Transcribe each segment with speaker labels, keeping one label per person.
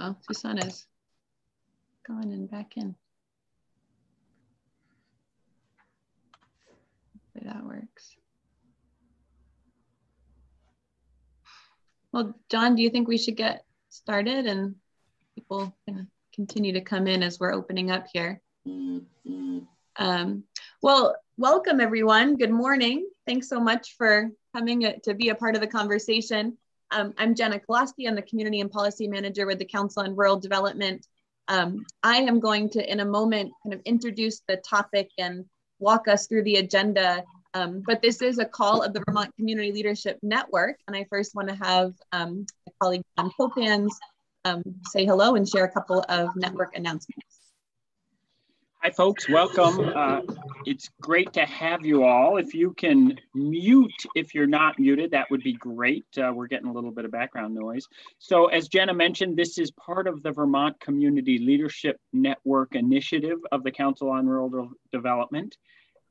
Speaker 1: Uh-oh, Xusana's gone and back in. Hopefully that works. Well, John, do you think we should get started and people can continue to come in as we're opening up here? Well, welcome everyone. Good morning. Thanks so much for coming to be a part of the conversation. I'm Jenna Koloski. I'm the Community and Policy Manager with the Council on Rural Development. I am going to, in a moment, kind of introduce the topic and walk us through the agenda. But this is a call of the Vermont Community Leadership Network. And I first want to have my colleague John Popans say hello and share a couple of network announcements.
Speaker 2: Hi folks, welcome. It's great to have you all. If you can mute if you're not muted, that would be great. We're getting a little bit of background noise. So as Jenna mentioned, this is part of the Vermont Community Leadership Network initiative of the Council on Rural Development.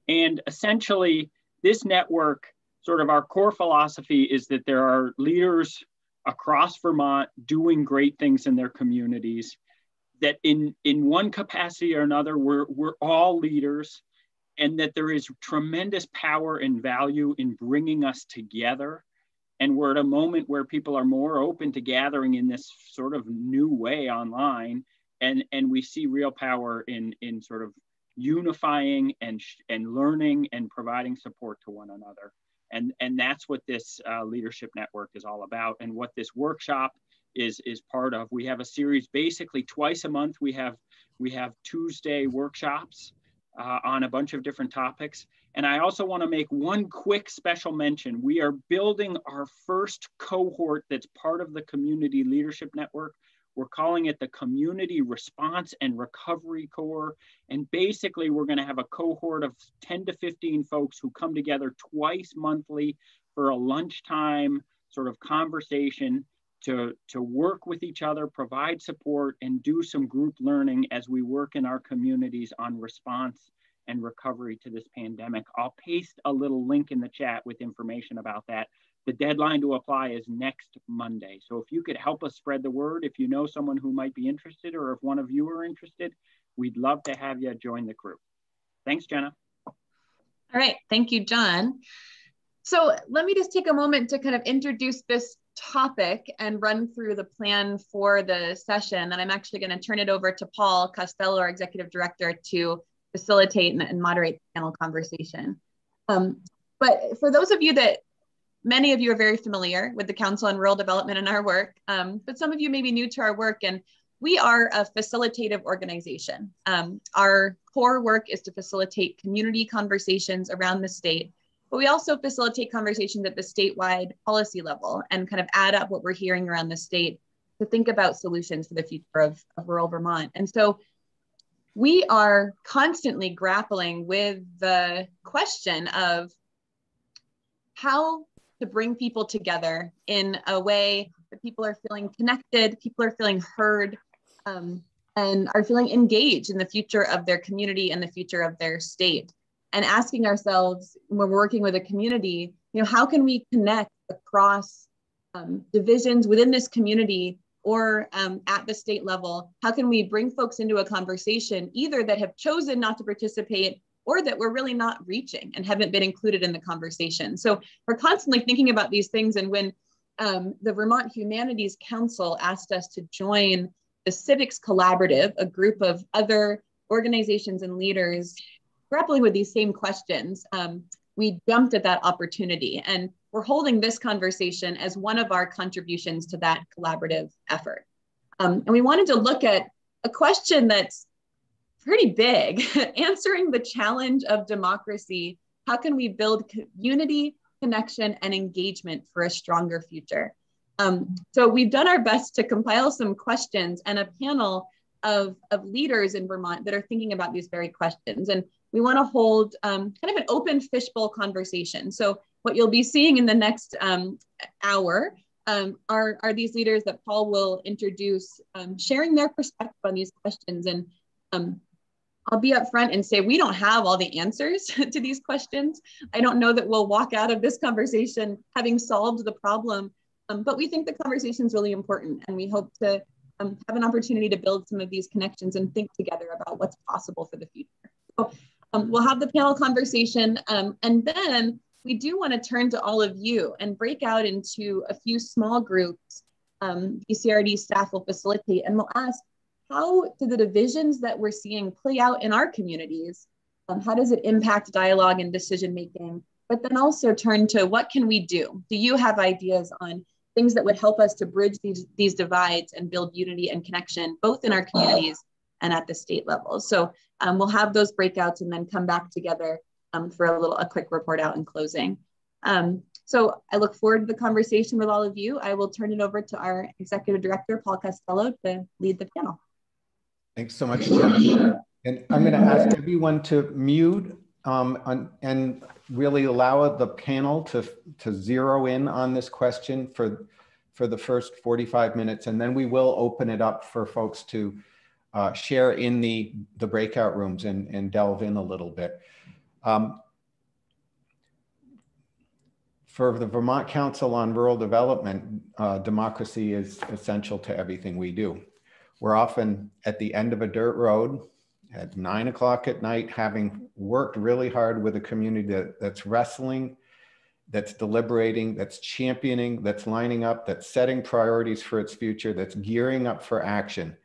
Speaker 2: And essentially this network, sort of our core philosophy is that there are leaders across Vermont doing great things in their communities, that in one capacity or another, we're all leaders, and that there is tremendous power and value in bringing us together. And we're at a moment where people are more open to gathering in this sort of new way online. And we see real power in sort of unifying and learning and providing support to one another. And that's what this leadership network is all about, and what this workshop is part of. We have a series basically twice a month. We have Tuesday workshops on a bunch of different topics. And I also want to make one quick special mention. We are building our first cohort that's part of the Community Leadership Network. We're calling it the Community Response and Recovery Corps. And basically we're going to have a cohort of 10 to 15 folks who come together twice monthly for a lunchtime sort of conversation to work with each other, provide support, and do some group learning as we work in our communities on response and recovery to this pandemic. I'll paste a little link in the chat with information about that. The deadline to apply is next Monday. So if you could help us spread the word, if you know someone who might be interested, or if one of you are interested, we'd love to have you join the group. Thanks, Jenna.
Speaker 1: All right, thank you, John. So let me just take a moment to kind of introduce this topic and run through the plan for the session. And I'm actually going to turn it over to Paul Costello, our Executive Director, to facilitate and moderate the panel conversation. But for those of you that, many of you are very familiar with the Council on Rural Development and our work, but some of you may be new to our work, and we are a facilitative organization. Our core work is to facilitate community conversations around the state, but we also facilitate conversations at the statewide policy level and kind of add up what we're hearing around the state to think about solutions for the future of rural Vermont. And so we are constantly grappling with the question of how to bring people together in a way that people are feeling connected, people are feeling heard, and are feeling engaged in the future of their community and the future of their state. And asking ourselves, when we're working with a community, how can we connect across divisions within this community or at the state level? How can we bring folks into a conversation either that have chosen not to participate or that we're really not reaching and haven't been included in the conversation? So we're constantly thinking about these things. And when the Vermont Humanities Council asked us to join the Civics Collaborative, a group of other organizations and leaders grappling with these same questions, we jumped at that opportunity. And we're holding this conversation as one of our contributions to that collaborative effort. And we wanted to look at a question that's pretty big, answering the challenge of democracy. How can we build unity, connection, and engagement for a stronger future? So we've done our best to compile some questions and a panel of leaders in Vermont that are thinking about these very questions. And we want to hold kind of an open fishbowl conversation. So what you'll be seeing in the next hour are these leaders that Paul will introduce, sharing their perspective on these questions. And I'll be upfront and say we don't have all the answers to these questions. I don't know that we'll walk out of this conversation having solved the problem, but we think the conversation is really important, and we hope to have an opportunity to build some of these connections and think together about what's possible for the future. So we'll have the panel conversation, and then we do want to turn to all of you and break out into a few small groups. VCRD staff will facilitate, and we'll ask, how do the divisions that we're seeing play out in our communities? How does it impact dialogue and decision making? But then also turn to, what can we do? Do you have ideas on things that would help us to bridge these divides and build unity and connection, both in our communities and at the state level? So we'll have those breakouts and then come back together for a quick report out in closing. So I look forward to the conversation with all of you. I will turn it over to our Executive Director, Paul Costello, to lead the panel.
Speaker 3: Thanks so much, Jen. And I'm going to ask everyone to mute and really allow the panel to zero in on this question for the first 45 minutes. And then we will open it up for folks to share in the breakout rooms and delve in a little bit. For the Vermont Council on Rural Development, democracy is essential to everything we do. We're often at the end of a dirt road at 9 o'clock at night, having worked really hard with a community that's wrestling, that's deliberating, that's championing, that's lining up, that's setting priorities for its future, that's gearing up for action.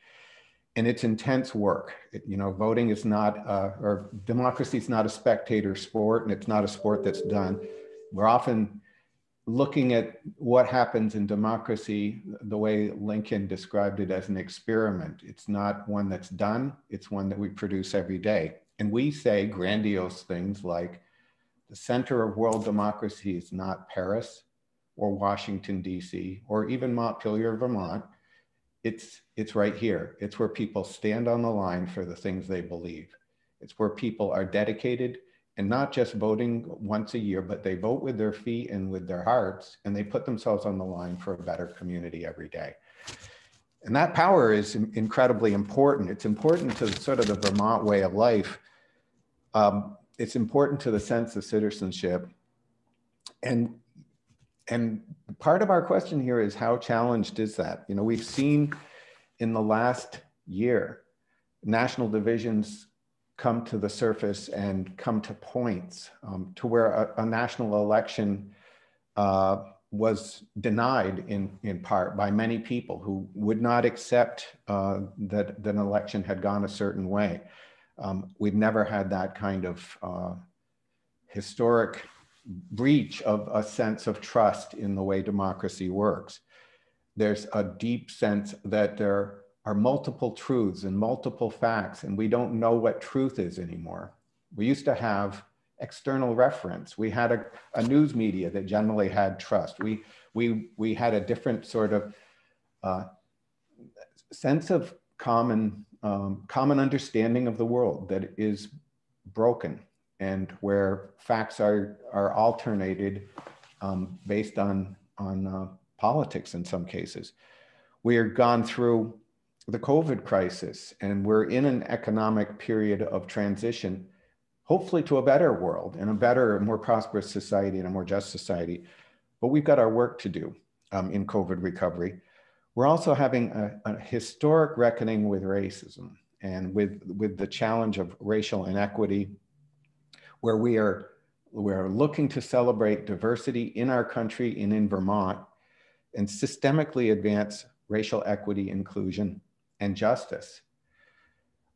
Speaker 3: And it's intense work. Voting is not, or democracy is not a spectator sport, and it's not a sport that's done. We're often looking at what happens in democracy the way Lincoln described it, as an experiment. It's not one that's done, it's one that we produce every day. And we say grandiose things like, the center of world democracy is not Paris or Washington, D.C., or even Montpelier, Vermont. It's right here. It's where people stand on the line for the things they believe. It's where people are dedicated, and not just voting once a year, but they vote with their feet and with their hearts, and they put themselves on the line for a better community every day. And that power is incredibly important. It's important to sort of the Vermont way of life. It's important to the sense of citizenship. And part of our question here is, how challenged is that? We've seen in the last year, national divisions come to the surface and come to points to where a national election was denied in part by many people who would not accept that an election had gone a certain way. We've never had that kind of historic breach of a sense of trust in the way democracy works. There's a deep sense that there are multiple truths and multiple facts, and we don't know what truth is anymore. We used to have external reference. We had a news media that generally had trust. We had a different sort of sense of common understanding of the world that is broken, and where facts are alternated based on politics in some cases. We are gone through the COVID crisis, and we're in an economic period of transition, hopefully to a better world and a better, more prosperous society and a more just society. But we've got our work to do in COVID recovery. We're also having a historic reckoning with racism and with the challenge of racial inequity, where we're looking to celebrate diversity in our country and in Vermont, and systemically advance racial equity, inclusion, and justice.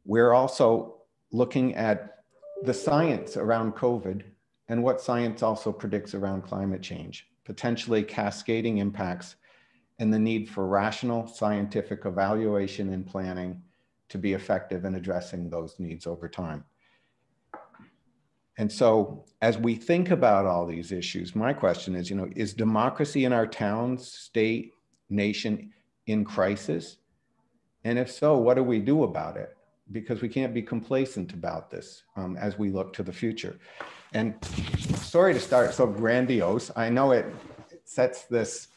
Speaker 3: We're also looking at the science around COVID and what science also predicts around climate change, potentially cascading impacts, and the need for rational scientific evaluation and planning to be effective in addressing those needs over time. And so as we think about all these issues, my question is, is democracy in our towns, state, nation in crisis? And if so, what do we do about it? Because we can't be complacent about this as we look to the future. And sorry to start so grandiose. I know it sets this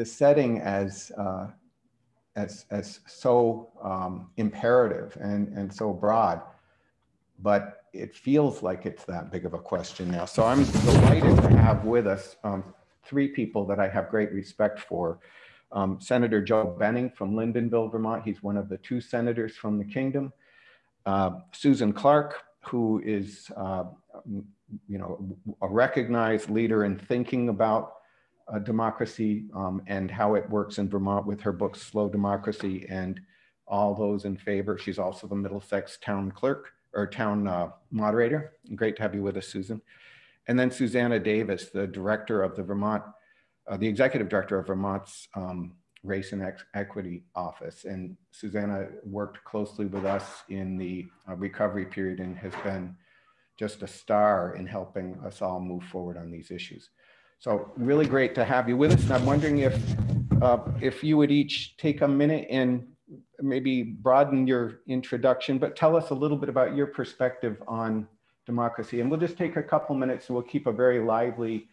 Speaker 3: setting as so imperative and so broad, but it feels like it's that big of a question now. So I'm delighted to have with us three people that I have great respect for. Senator Joe Benning from Lyndonville, Vermont. He's one of the 2 senators from the kingdom. Susan Clark, who is you know, a recognized leader in thinking about democracy and how it works in Vermont with her book, Slow Democracy, and all those in favor. She's also the Middlesex town clerk or town moderator. Great to have you with us, Susan. And then Xusana Davis, the director of the Vermont, the executive director of Vermont's Race and Equity Office. And Xusana worked closely with us in the recovery period and has been just a star in helping us all move forward on these issues. So really great to have you with us. And I'm wondering if you would each take a minute and maybe broaden your introduction, but tell us a little bit about your perspective on democracy. And we'll just take a couple minutes and we'll keep a very lively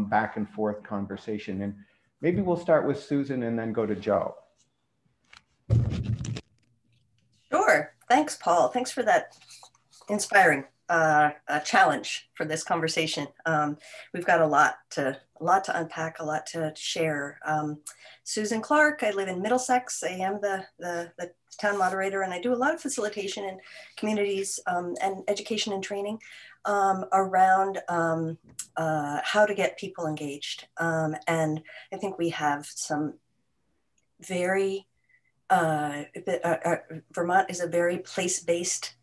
Speaker 3: back and forth conversation. And maybe we'll start with Susan and then go to Joe.
Speaker 4: Sure. Thanks, Paul. Thanks for that inspiring challenge for this conversation. We've got a lot to unpack, a lot to share. Susan Clark, I live in Middlesex. I am the town moderator, and I do a lot of facilitation in communities and education and training around how to get people engaged. And I think we have some very, Vermont is a very place-based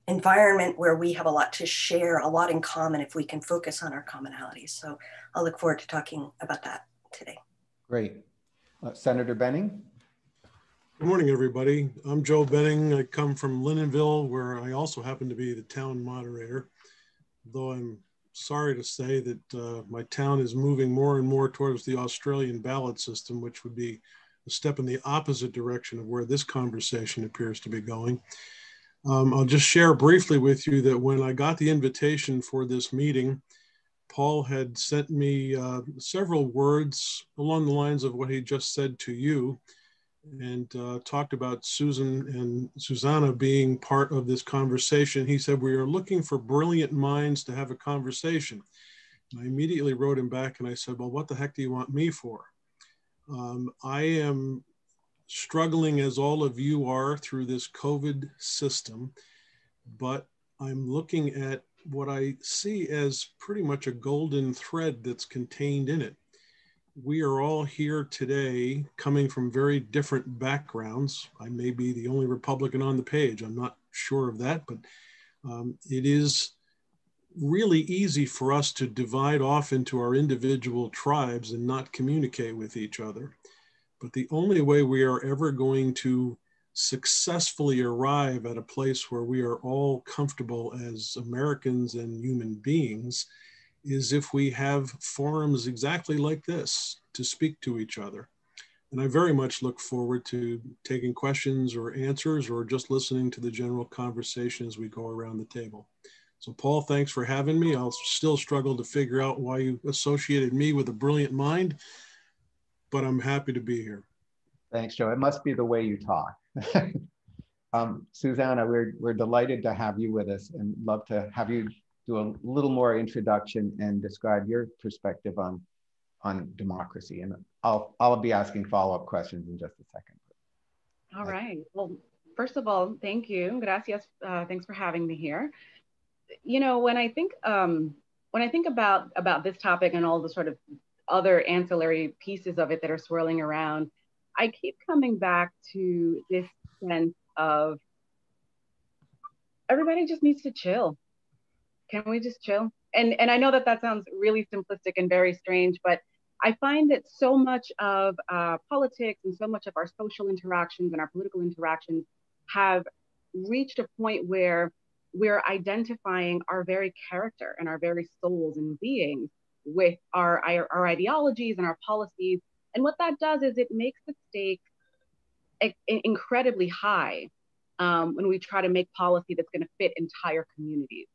Speaker 4: environment where we have a lot to share, a lot in common if we can focus on our commonalities. So I'll look forward to talking about that today.
Speaker 3: Great. Senator Benning.
Speaker 5: Good morning, everybody. I'm Joe Benning. I come from Lyndonville, where I also happen to be the town moderator, though I'm sorry to say that my town is moving more and more towards the Australian ballot system, which would be a step in the opposite direction of where this conversation appears to be going. I'll just share briefly with you that when I got the invitation for this meeting, Paul had sent me several words along the lines of what he just said to you, and talked about Susan and Xusana being part of this conversation. He said, we are looking for brilliant minds to have a conversation. And I immediately wrote him back and I said, well, what the heck do you want me for? I am struggling, as all of you are, through this COVID system, but I'm looking at what I see as pretty much a golden thread that's contained in it. We are all here today coming from very different backgrounds. I may be the only Republican on the page. I'm not sure of that, but it is really easy for us to divide off into our individual tribes and not communicate with each other. But the only way we are ever going to successfully arrive at a place where we are all comfortable as Americans and human beings is if we have forums exactly like this to speak to each other. And I very much look forward to taking questions or answers or just listening to the general conversation as we go around the table. So Paul, thanks for having me. I'll still struggle to figure out why you associated me with a brilliant mind, but I'm happy to be here.
Speaker 3: Thanks, Joe. It must be the way you talk. Xusana, we're delighted to have you with us and love to have you do a little more introduction and describe your perspective on democracy. And I'll be asking follow-up questions in just a second.
Speaker 6: All right. Well, first of all, thank you. Gracias. Thanks for having me here. You know, when I think about this topic and all the sort of other ancillary pieces of it that are swirling around, I keep coming back to this sense of everybody just needs to chill. Can we just chill? And I know that sounds really simplistic and very strange, but I find that so much of politics and so much of our social interactions and our political interactions have reached a point where we're identifying our very character and our very souls and beings with our ideologies and our policies. And what that does is it makes the stakes incredibly high when we try to make policy that's going to fit entire communities,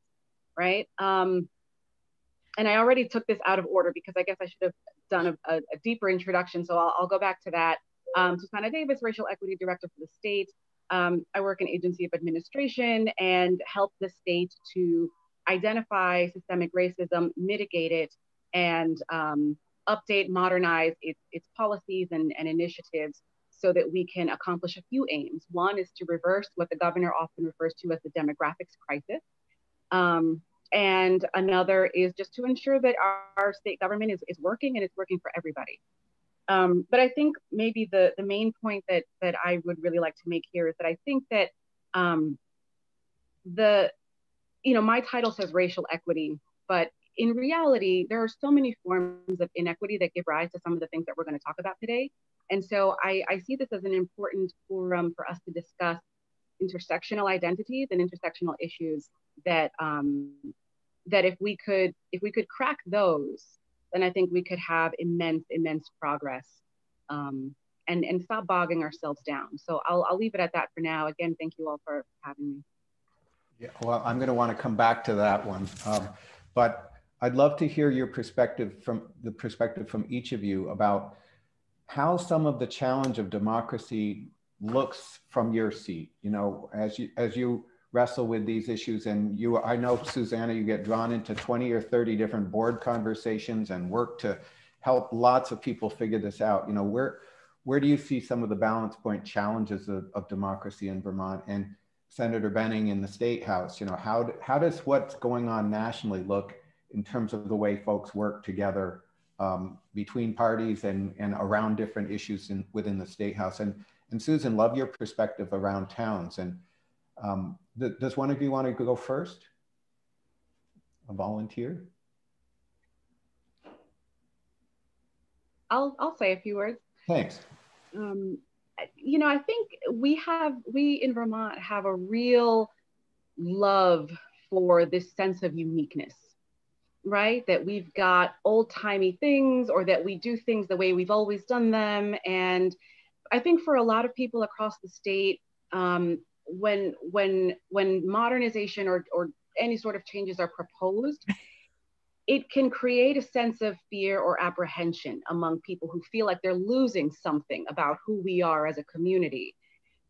Speaker 6: right? And I already took this out of order because I guess I should have done a deeper introduction. So I'll go back to that. Xusana Davis, Racial Equity Director for the state. I work in Agency of Administration and help the state to identify systemic racism, mitigate it, and update, modernize its policies and initiatives so that we can accomplish a few aims. One is to reverse what the governor often refers to as the demographics crisis. And another is just to ensure that our state government is working and it's working for everybody. But I think maybe the main point that I would really like to make here is that I think that my title says racial equity, but in reality, there are so many forms of inequity that give rise to some of the things that we're going to talk about today. And so I see this as an important forum for us to discuss intersectional identities and intersectional issues that that if we could crack those, then I think we could have immense progress and stop bogging ourselves down. So I'll leave it at that for now. Again, thank you all for having me.
Speaker 3: Yeah, well, I'm going to want to come back to that one, but I'd love to hear your perspective from each of you about how some of the challenge of democracy looks from your seat. You know, as you wrestle with these issues, and I know, Xusana, you get drawn into 20 or 30 different board conversations and work to help lots of people figure this out. You know, where do you see some of the balance point challenges of democracy in Vermont? And Senator Benning in the State House, you know, how does what's going on nationally look in terms of the way folks work together between parties and around different issues within the State House? And Susan, love your perspective around towns. And does one of you want to go first? A volunteer?
Speaker 6: I'll say a few words.
Speaker 3: Thanks.
Speaker 6: You know, I think we in Vermont have a real love for this sense of uniqueness, right? That we've got old-timey things, or that we do things the way we've always done them. And I think for a lot of people across the state, when modernization or any sort of changes are proposed, it can create a sense of fear or apprehension among people who feel like they're losing something about who we are as a community.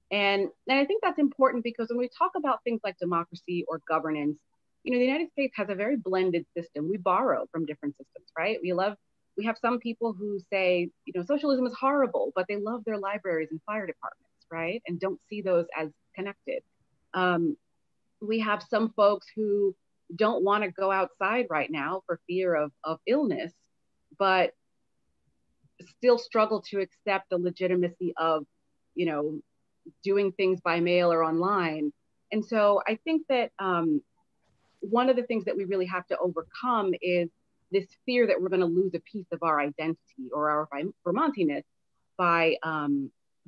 Speaker 6: And I think that's important because when we talk about things like democracy or governance, you know, the United States has a very blended system. We borrow from different systems, right? We have some people who say, you know, socialism is horrible, but they love their libraries and fire departments, right? And don't see those as connected. We have some folks who don't want to go outside right now for fear of illness, but still struggle to accept the legitimacy of, you know, doing things by mail or online. And so I think that one of the things that we really have to overcome is this fear that we're going to lose a piece of our identity or our Vermontiness by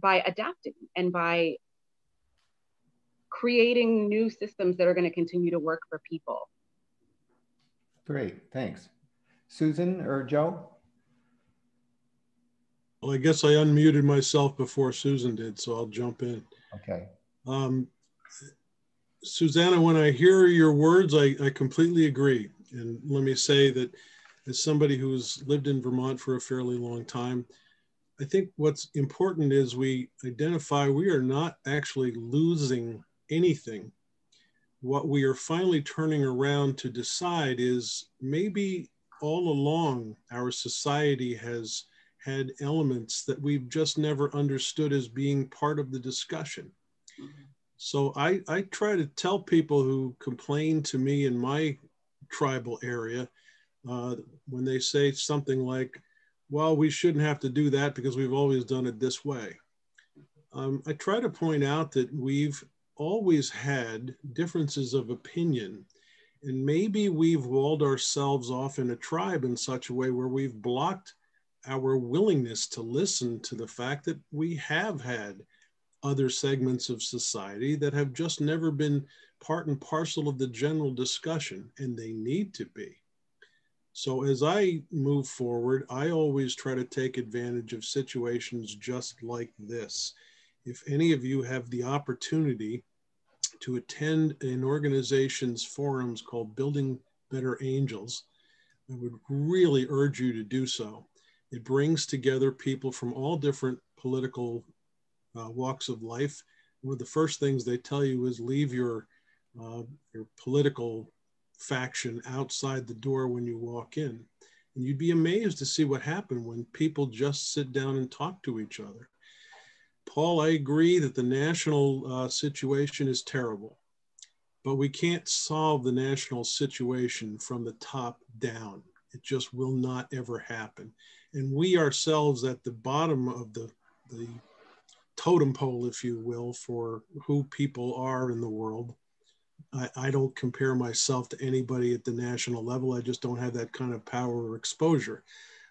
Speaker 6: adapting and by creating new systems that are going to continue to work for people.
Speaker 3: Great, thanks. Susan or Joe?
Speaker 5: Well, I guess I unmuted myself before Susan did, so I'll jump in.
Speaker 3: Okay.
Speaker 5: Xusana, when I hear your words, I completely agree. And let me say that as somebody who's lived in Vermont for a fairly long time, I think what's important is we identify we are not actually losing anything. What we are finally turning around to decide is maybe all along our society has had elements that we've just never understood as being part of the discussion. So I try to tell people who complain to me in my tribal area, when they say something like, well, we shouldn't have to do that because we've always done it this way. I try to point out that we've always had differences of opinion, and maybe we've walled ourselves off in a tribe in such a way where we've blocked our willingness to listen to the fact that we have had other segments of society that have just never been part and parcel of the general discussion, and they need to be. So as I move forward, I always try to take advantage of situations just like this. If any of you have the opportunity to attend an organization's forums called Building Better Angels, I would really urge you to do so. It brings together people from all different political walks of life. One of the first things they tell you is leave your political faction outside the door when you walk in. You'd be amazed to see what happened when people just sit down and talk to each other. Paul, I agree that the national situation is terrible, but we can't solve the national situation from the top down. It just will not ever happen. And we ourselves at the bottom of the totem pole, if you will, for who people are in the world. I don't compare myself to anybody at the national level. I just don't have that kind of power or exposure.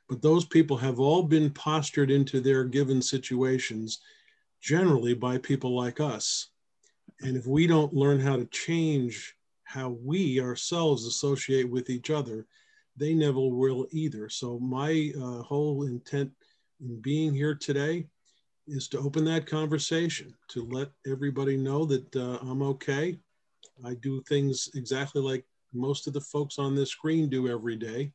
Speaker 5: But those people have all been postured into their given situations, generally by people like us. And if we don't learn how to change how we ourselves associate with each other, they never will either. So my whole intent in being here today is to open that conversation, to let everybody know that I'm okay. I do things exactly like most of the folks on this screen do every day.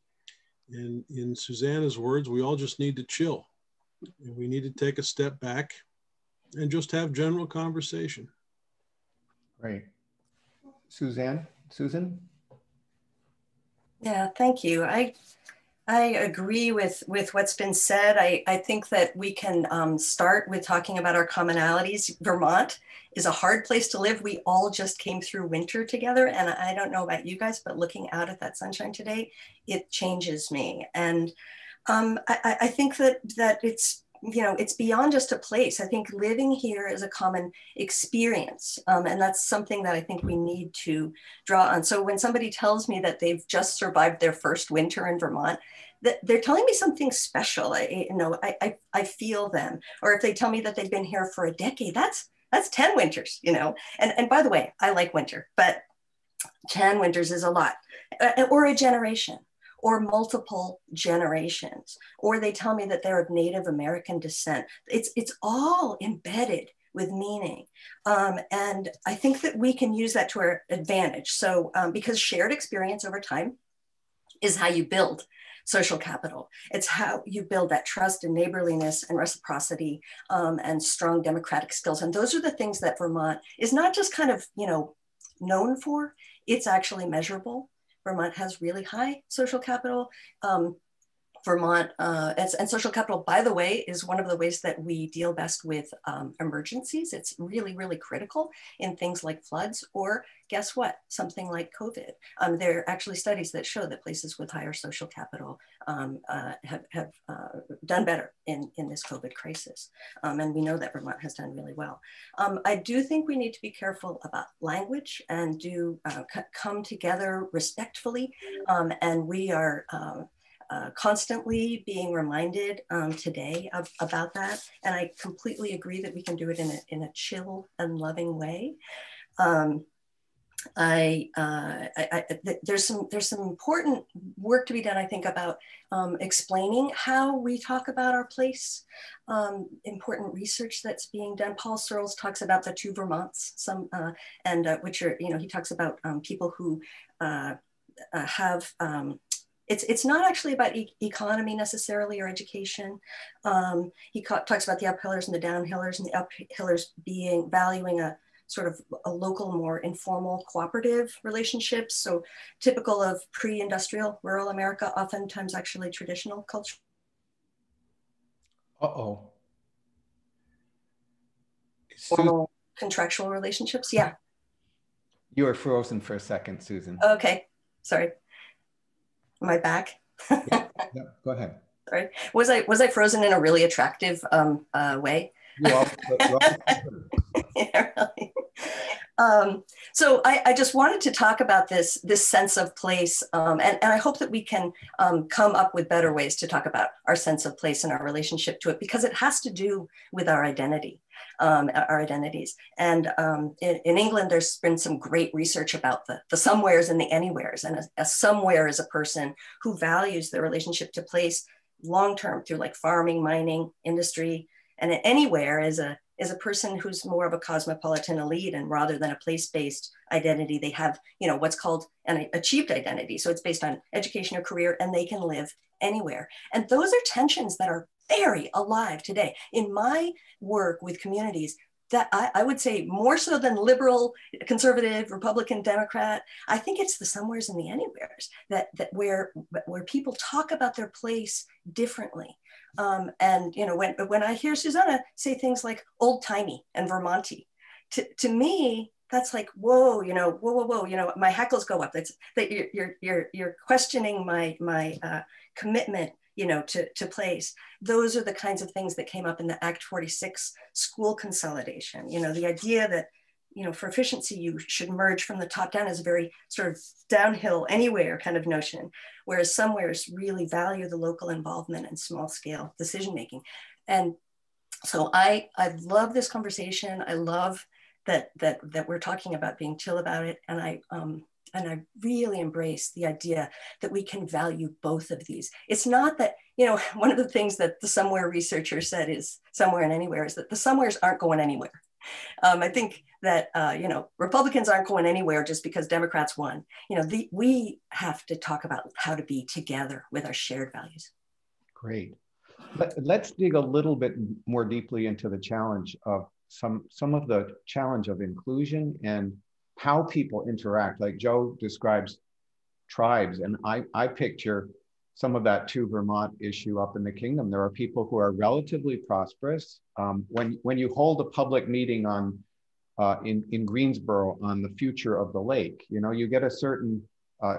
Speaker 5: And in Xusana's words, we all just need to chill. And we need to take a step back and just have general conversation.
Speaker 3: Great. Susan?
Speaker 4: Yeah, thank you. I agree with what's been said. I think that we can start with talking about our commonalities. Vermont is a hard place to live. We all just came through winter together. And I don't know about you guys, but looking out at that sunshine today, it changes me. And I think that it's, it's beyond just a place. I think living here is a common experience. And that's something that I think we need to draw on. So when somebody tells me that they've just survived their first winter in Vermont, they're telling me something special. I feel them. Or if they tell me that they've been here for a decade, that's 10 winters, And by the way, I like winter, but 10 winters is a lot. Or a generation, or multiple generations. Or they tell me that they're of Native American descent. It's all embedded with meaning. And I think that we can use that to our advantage. So because shared experience over time is how you build social capital. It's how you build that trust and neighborliness and reciprocity and strong democratic skills. And those are the things that Vermont is not just kind of, known for, it's actually measurable. Vermont has really high social capital. Vermont, and social capital, by the way, is one of the ways that we deal best with emergencies. It's really, really critical in things like floods, or guess what? Something like COVID. There are actually studies that show that places with higher social capital have done better in this COVID crisis. And we know that Vermont has done really well. I do think we need to be careful about language and do come together respectfully. And we are constantly being reminded today about that. And I completely agree that we can do it in a chill and loving way. There's some important work to be done, I think, about explaining how we talk about our place. Important research that's being done. Paul Searles talks about the two Vermonts, which are, he talks about people who have, it's not actually about economy necessarily or education. He talks about the uphillers and the downhillers, and the uphillers valuing a sort of a local, more informal, cooperative relationships. So typical of pre-industrial rural America, oftentimes actually traditional culture.
Speaker 3: Uh-oh.
Speaker 4: Formal contractual relationships, yeah.
Speaker 3: You were frozen for a second, Susan.
Speaker 4: Okay, sorry. Am I back?
Speaker 3: Yeah, go ahead.
Speaker 4: Sorry. Was I frozen in a really attractive way?
Speaker 3: You all,
Speaker 4: Yeah, really. So I just wanted to talk about this sense of place, and I hope that we can come up with better ways to talk about our sense of place and our relationship to it, because it has to do with our identity, our identities. And in England, there's been some great research about the somewheres and the anywheres. And a somewhere is a person who values their relationship to place long-term through like farming, mining, industry. And an anywhere is a person who's more of a cosmopolitan elite, and rather than a place-based identity, they have, what's called an achieved identity. So it's based on education or career, and they can live anywhere. And those are tensions that are very alive today. In my work with communities, that I would say more so than liberal, conservative, Republican, Democrat, I think it's the somewheres and the anywheres that where people talk about their place differently. And you know, when I hear Xusana say things like old timey and Vermonty, to me, that's like, whoa, you know, whoa, you know, my hackles go up. That's that you're questioning my commitment, you know, to place. Those are the kinds of things that came up in the Act 46 school consolidation. You know, the idea that, you know, for efficiency, you should merge from the top down is a very sort of downhill anywhere kind of notion, whereas somewheres really value the local involvement and small scale decision-making. And so I love this conversation. I love that we're talking about being chill about it. And I really embrace the idea that we can value both of these. It's not that, you know, one of the things that the somewhere researcher said is somewhere and anywhere is that the somewheres aren't going anywhere. I think that, you know, Republicans aren't going anywhere just because Democrats won. You know, we have to talk about how to be together with our shared values.
Speaker 3: Great. Let's dig a little bit more deeply into the challenge of some of the challenge of inclusion and how people interact. Like Joe describes tribes, and I picture some of that too Vermont issue up in the kingdom. There are people who are relatively prosperous. When you hold a public meeting on in Greensboro on the future of the lake, you know, you get a certain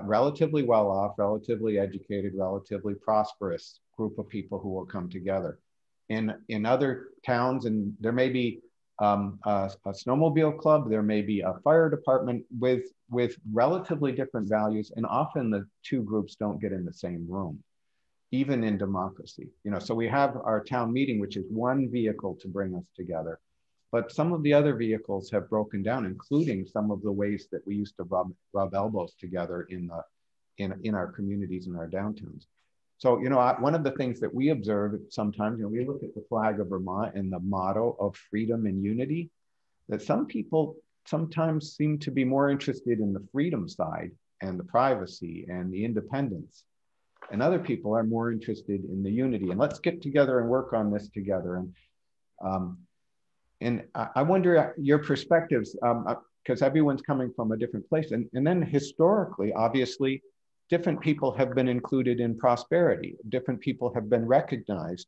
Speaker 3: relatively well-off, relatively educated, relatively prosperous group of people who will come together. In other towns, and there may be a snowmobile club, there may be a fire department with relatively different values, and often the two groups don't get in the same room, even in democracy. You know, so we have our town meeting, which is one vehicle to bring us together, but some of the other vehicles have broken down, including some of the ways that we used to rub elbows together in our communities and our downtowns. So, you know, one of the things that we observe sometimes, you know, we look at the flag of Vermont and the motto of freedom and unity, that some people sometimes seem to be more interested in the freedom side and the privacy and the independence. And other people are more interested in the unity. And let's get together and work on this together. And I wonder your perspectives, because everyone's coming from a different place. And then historically, obviously, different people have been included in prosperity. Different people have been recognized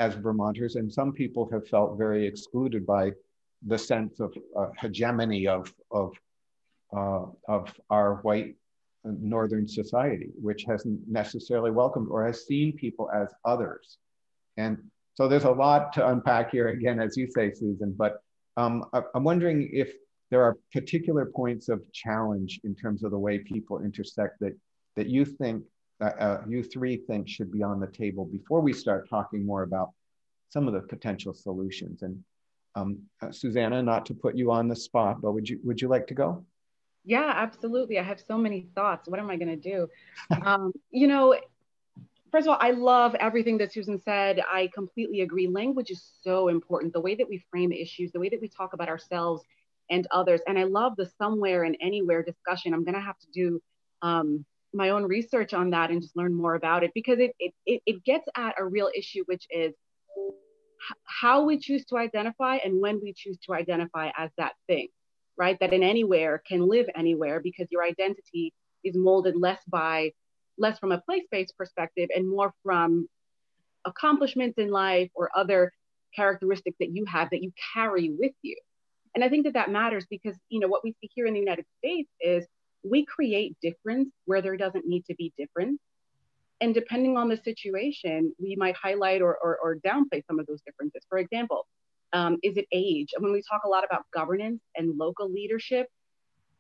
Speaker 3: as Vermonters, and some people have felt very excluded by the sense of hegemony of our white Northern society, which hasn't necessarily welcomed or has seen people as others. And so there's a lot to unpack here, again, as you say, Susan, but I'm wondering if there are particular points of challenge in terms of the way people intersect that you think, you three think should be on the table before we start talking more about some of the potential solutions. And Xusana, not to put you on the spot, but would you like to go?
Speaker 6: Yeah, absolutely. I have so many thoughts. What am I going to do? You know, first of all, I love everything that Susan said. I completely agree. Language is so important. The way that we frame issues, the way that we talk about ourselves and others. And I love the somewhere and anywhere discussion. I'm going to have to do my own research on that and just learn more about it, because it gets at a real issue, which is how we choose to identify and when we choose to identify as that thing, right? That an anywhere can live anywhere, because your identity is molded less from a place-based perspective and more from accomplishments in life or other characteristics that you have that you carry with you. And I think that matters because, you know, what we see here in the United States is we create difference where there doesn't need to be difference. And depending on the situation, we might highlight or downplay some of those differences. For example, is it age? And when we talk a lot about governance and local leadership,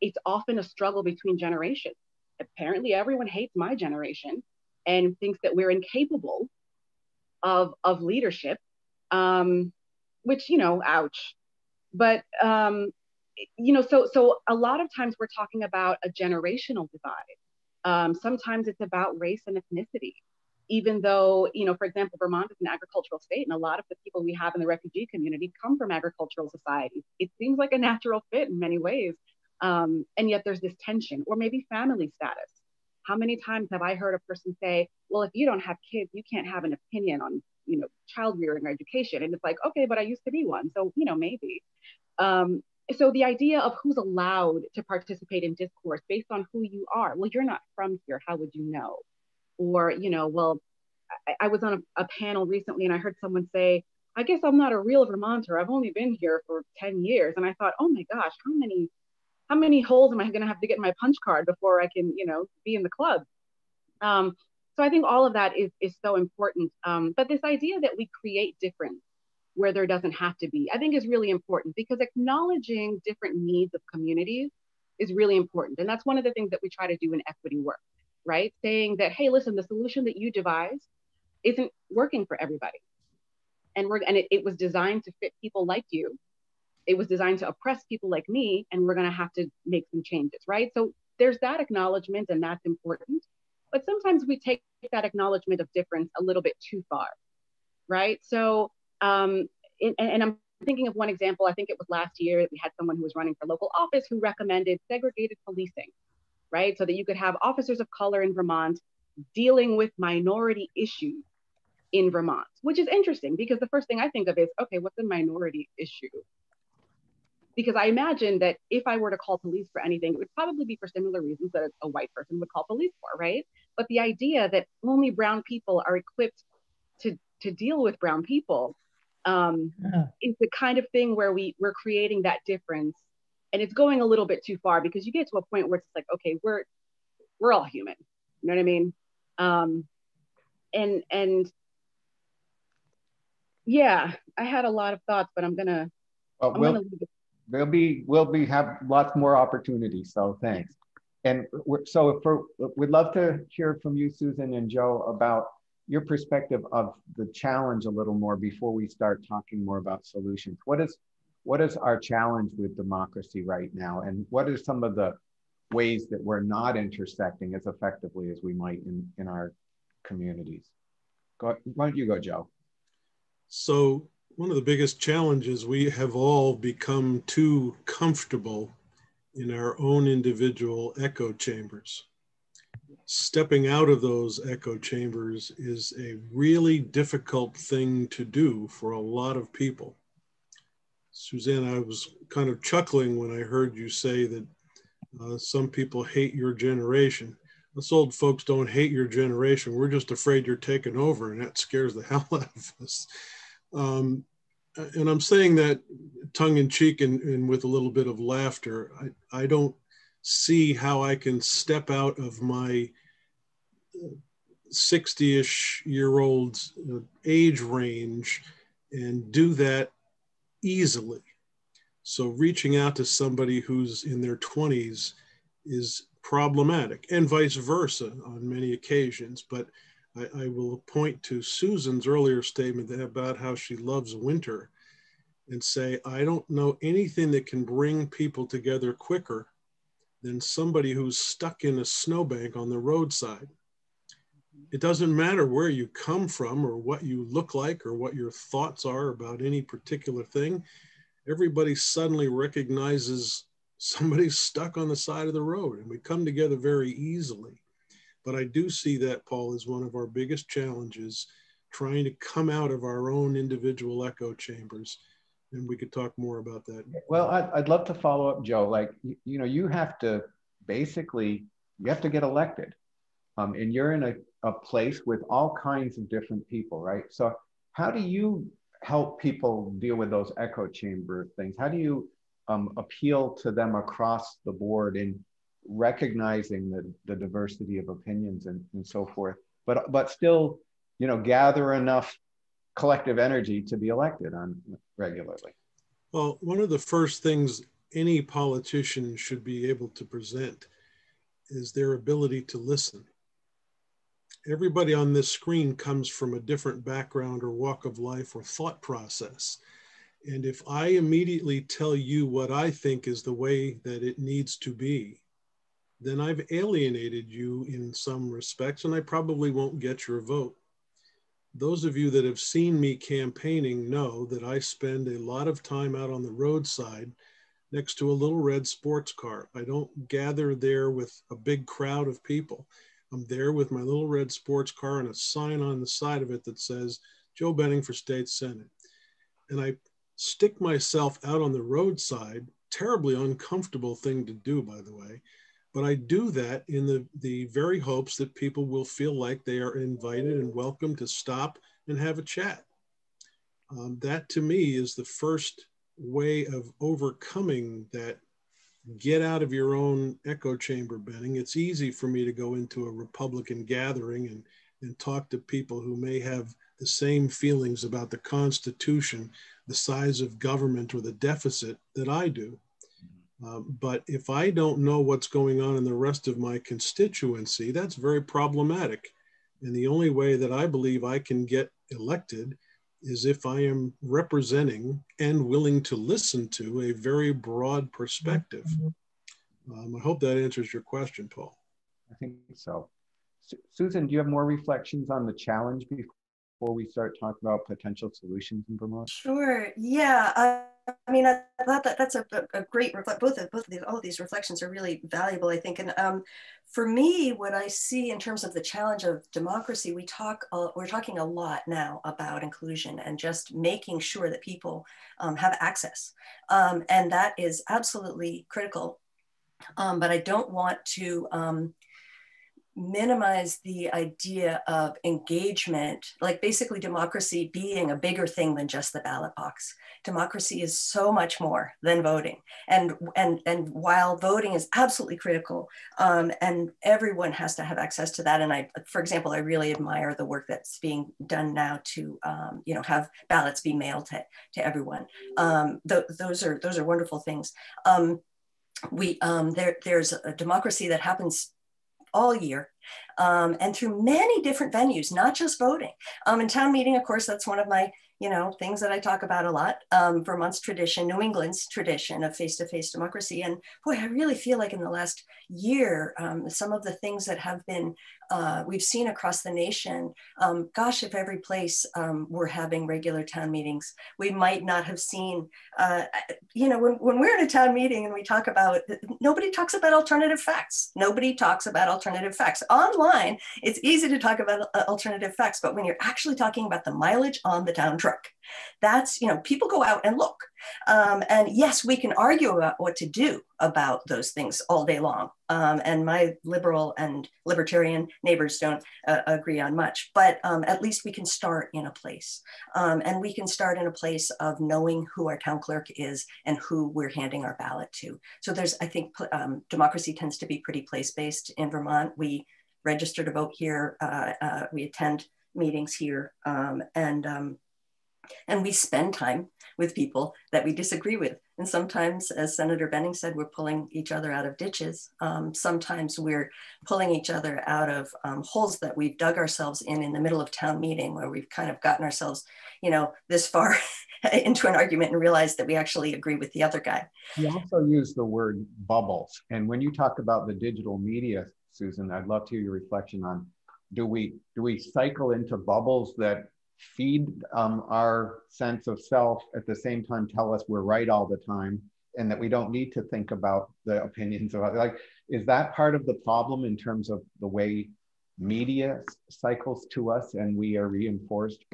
Speaker 6: it's often a struggle between generations. Apparently everyone hates my generation and thinks that we're incapable of leadership, which, you know, ouch. But, you know, so a lot of times we're talking about a generational divide. Sometimes it's about race and ethnicity, even though, you know, for example, Vermont is an agricultural state, and a lot of the people we have in the refugee community come from agricultural societies. It seems like a natural fit in many ways. And yet there's this tension, or maybe family status. How many times have I heard a person say, well, if you don't have kids, you can't have an opinion on child rearing or education. And it's like, okay, but I used to be one. So, maybe. So the idea of who's allowed to participate in discourse based on who you are. Well, you're not from here. How would you know? Or, well, I was on a panel recently and I heard someone say, I guess I'm not a real Vermonter. I've only been here for 10 years. And I thought, oh my gosh, how many holes am I going to have to get in my punch card before I can, be in the club? So I think all of that is so important. But this idea that we create difference where there doesn't have to be, I think is really important, because acknowledging different needs of communities is really important. And that's one of the things that we try to do in equity work, right? Saying that, hey, listen, the solution that you devised isn't working for everybody. And it was designed to fit people like you. It was designed to oppress people like me, and we're gonna have to make some changes, right? So there's that acknowledgement, and that's important. But sometimes we take that acknowledgement of difference a little bit too far, right? So, and I'm thinking of one example. I think it was last year, we had someone who was running for local office who recommended segregated policing, right? So that you could have officers of color in Vermont dealing with minority issues in Vermont, which is interesting because the first thing I think of is, okay, what's a minority issue? Because I imagine that if I were to call police for anything, it would probably be for similar reasons that a white person would call police for, right? But the idea that only brown people are equipped to deal with brown people is the kind of thing where we're creating that difference. And it's going a little bit too far, because you get to a point where it's like, okay, we're all human. You know what I mean? And yeah, I had a lot of thoughts, but I'm gonna leave it.
Speaker 3: We'll have lots more opportunities, so thanks. And we'd love to hear from you, Susan and Joe, about your perspective of the challenge a little more before we start talking more about solutions. What is our challenge with democracy right now? And what are some of the ways that we're not intersecting as effectively as we might in our communities? Why don't you go, Joe?
Speaker 5: So one of the biggest challenges, we have all become too comfortable in our own individual echo chambers. Stepping out of those echo chambers is a really difficult thing to do for a lot of people. Suzanne, I was kind of chuckling when I heard you say that some people hate your generation. Us old folks don't hate your generation. We're just afraid you're taking over, and that scares the hell out of us. And I'm saying that tongue in cheek and with a little bit of laughter. I don't see how I can step out of my 60-ish year old age range and do that easily. So reaching out to somebody who's in their 20s is problematic, and vice versa on many occasions. But I will point to Susan's earlier statement about how she loves winter and say, I don't know anything that can bring people together quicker than somebody who's stuck in a snowbank on the roadside. It doesn't matter where you come from or what you look like or what your thoughts are about any particular thing. Everybody suddenly recognizes somebody's stuck on the side of the road, and we come together very easily. But I do see that, Paul, as one of our biggest challenges, trying to come out of our own individual echo chambers. And we could talk more about that.
Speaker 3: Well, I'd love to follow up, Joe. Like, you have to get elected. And you're in a place with all kinds of different people, right? So how do you help people deal with those echo chamber things? How do you appeal to them across the board in recognizing the diversity of opinions and so forth, but still, gather enough collective energy to be elected on regularly?
Speaker 5: Well, one of the first things any politician should be able to present is their ability to listen. Everybody on this screen comes from a different background or walk of life or thought process. And if I immediately tell you what I think is the way that it needs to be, then I've alienated you in some respects, and I probably won't get your vote. Those of you that have seen me campaigning know that I spend a lot of time out on the roadside next to a little red sports car. I don't gather there with a big crowd of people. I'm there with my little red sports car and a sign on the side of it that says, Joe Benning for State Senate. And I stick myself out on the roadside, terribly uncomfortable thing to do, by the way, but I do that in the very hopes that people will feel like they are invited and welcome to stop and have a chat. That to me is the first way of overcoming that get out of your own echo chamber, Benning. It's easy for me to go into a Republican gathering and talk to people who may have the same feelings about the Constitution, the size of government, or the deficit that I do. But if I don't know what's going on in the rest of my constituency, that's very problematic. And the only way that I believe I can get elected is if I am representing and willing to listen to a very broad perspective. I hope that answers your question, Paul.
Speaker 3: I think so. Susan, do you have more reflections on the challenge before we start talking about potential solutions in Vermont?
Speaker 4: Sure. Yeah. I mean, I thought that's a great all of these reflections are really valuable, I think. And for me, what I see in terms of the challenge of democracy, we're talking a lot now about inclusion and just making sure that people have access. And that is absolutely critical. But I don't want to minimize the idea of engagement, like basically democracy being a bigger thing than just the ballot box. Democracy is so much more than voting. And while voting is absolutely critical, and everyone has to have access to that. And for example, I really admire the work that's being done now to have ballots be mailed to everyone. Those are wonderful things. There's a democracy that happens all year, and through many different venues, not just voting. In town meeting, of course, that's one of my things that I talk about a lot. Vermont's tradition, New England's tradition of face-to-face democracy. And boy, I really feel like in the last year, some of the things that have been, we've seen across the nation, gosh, if every place were having regular town meetings, we might not have seen, when we're in a town meeting and we talk about, nobody talks about alternative facts. Nobody talks about alternative facts. Online, it's easy to talk about alternative facts, but when you're actually talking about the mileage on the town truck, that's, people go out and look. And yes, we can argue about what to do about those things all day long. And my liberal and libertarian neighbors don't agree on much, but at least we can start in a place. And we can start in a place of knowing who our town clerk is and who we're handing our ballot to. So I think democracy tends to be pretty place-based in Vermont. We register to vote here, we attend meetings here, and we spend time with people that we disagree with. And sometimes, as Senator Benning said, we're pulling each other out of ditches. Sometimes we're pulling each other out of holes that we've dug ourselves in the middle of town meeting, where we've kind of gotten ourselves, this far into an argument and realized that we actually agree with the other guy.
Speaker 3: You also use the word bubbles. And when you talk about the digital media, Susan, I'd love to hear your reflection on, do we cycle into bubbles that feed our sense of self, at the same time tell us we're right all the time and that we don't need to think about the opinions of others? Is that part of the problem in terms of the way media cycles to us, and we are reinforced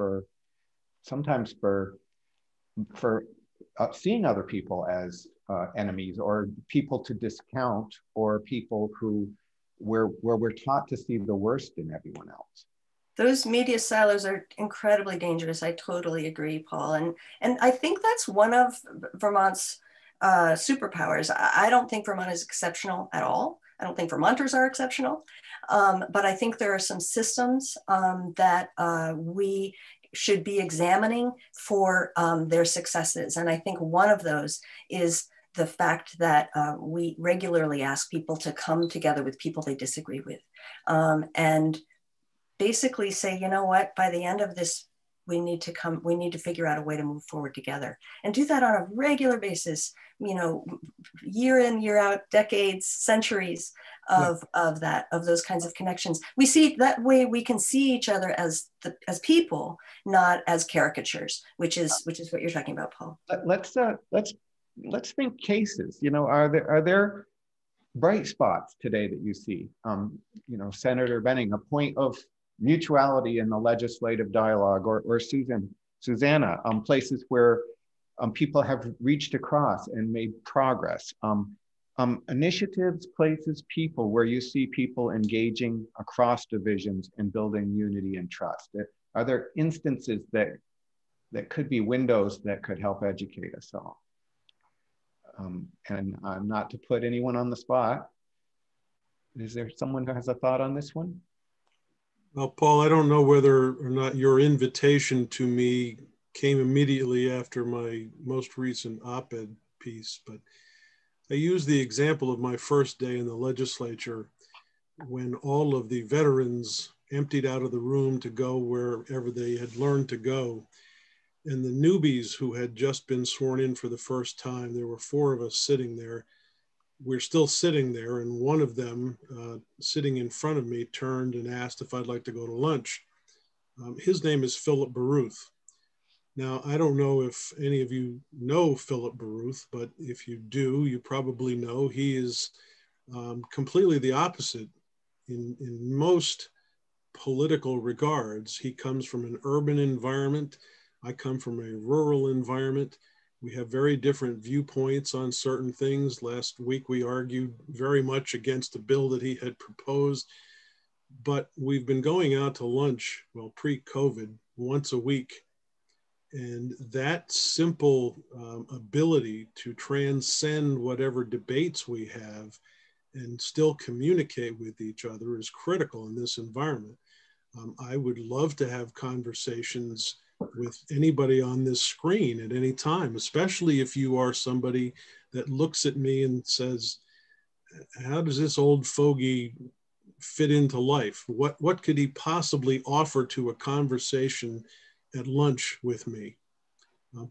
Speaker 3: sometimes for seeing other people as enemies, or people to discount, or people where we're taught to see the worst in everyone else?
Speaker 4: Those media silos are incredibly dangerous. I totally agree, Paul. And I think that's one of Vermont's superpowers. I don't think Vermont is exceptional at all. I don't think Vermonters are exceptional. But I think there are some systems that we should be examining for their successes. And I think one of those is the fact that we regularly ask people to come together with people they disagree with. And basically say, you know what, by the end of this, we need to figure out a way to move forward together, and do that on a regular basis, year in, year out, decades, centuries of those kinds of connections. We see that way we can see each other as people, not as caricatures, which is what you're talking about, Paul.
Speaker 3: Let's think cases. Are there bright spots today that you see? Senator Benning, a point of mutuality in the legislative dialogue, or Xusana, places where people have reached across and made progress. Initiatives, places, people where you see people engaging across divisions and building unity and trust. Are there instances that could be windows that could help educate us all? And not to put anyone on the spot, is there someone who has a thought on this one?
Speaker 5: Well, Paul, I don't know whether or not your invitation to me came immediately after my most recent op-ed piece, but I use the example of my first day in the legislature when all of the veterans emptied out of the room to go wherever they had learned to go. And the newbies who had just been sworn in for the first time, there were 4 of us sitting there. We're still sitting there, and one of them sitting in front of me turned and asked if I'd like to go to lunch. His name is Philip Baruth. Now, I don't know if any of you know Philip Baruth, but if you do, you probably know he is completely the opposite in most political regards. He comes from an urban environment. I come from a rural environment. We have very different viewpoints on certain things. Last week, we argued very much against a bill that he had proposed, but we've been going out to lunch, well, pre-COVID, once a week. And that simple ability to transcend whatever debates we have and still communicate with each other is critical in this environment. I would love to have conversations with anybody on this screen at any time, especially if you are somebody that looks at me and says, how does this old fogey fit into life? What could he possibly offer to a conversation at lunch with me?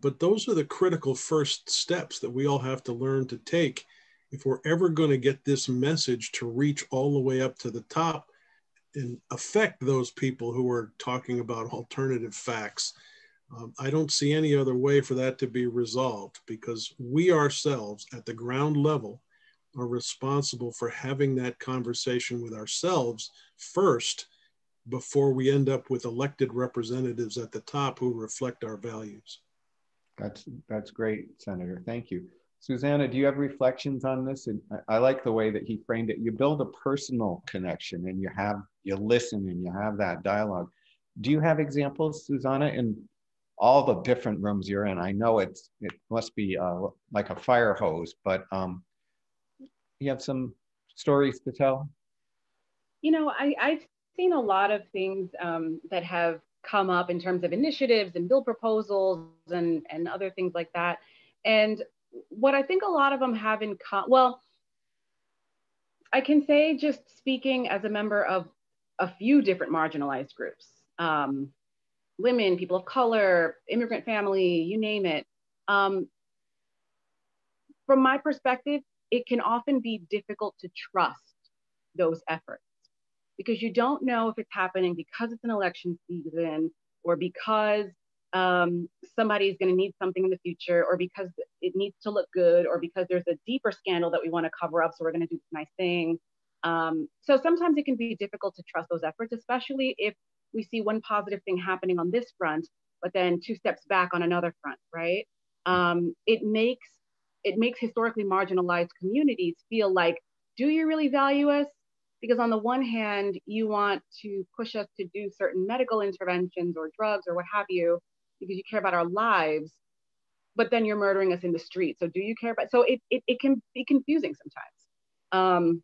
Speaker 5: But those are the critical first steps that we all have to learn to take if we're ever going to get this message to reach all the way up to the top and affect those people who are talking about alternative facts. I don't see any other way for that to be resolved, because we ourselves at the ground level are responsible for having that conversation with ourselves first, before we end up with elected representatives at the top who reflect our values.
Speaker 3: That's great, Senator. Thank you. Xusana, do you have reflections on this? And I like the way that he framed it. You build a personal connection, and you listen, and you have that dialogue. Do you have examples, Xusana, in all the different rooms you're in? I know it must be like a fire hose, but you have some stories to tell?
Speaker 6: You know, I've seen a lot of things that have come up in terms of initiatives and bill proposals and other things like that. And what I think a lot of them have in common, well, I can say, just speaking as a member of a few different marginalized groups, women, people of color, immigrant family, you name it. From my perspective, it can often be difficult to trust those efforts, because you don't know if it's happening because it's an election season, or because somebody is going to need something in the future, or because it needs to look good, or because there's a deeper scandal that we want to cover up, so we're going to do this nice thing. So sometimes it can be difficult to trust those efforts, especially if we see one positive thing happening on this front, but then 2 steps back on another front, right? It makes historically marginalized communities feel like, do you really value us? Because on the one hand, you want to push us to do certain medical interventions or drugs or what have you, because you care about our lives, but then you're murdering us in the street. So do you care about, so it can be confusing sometimes.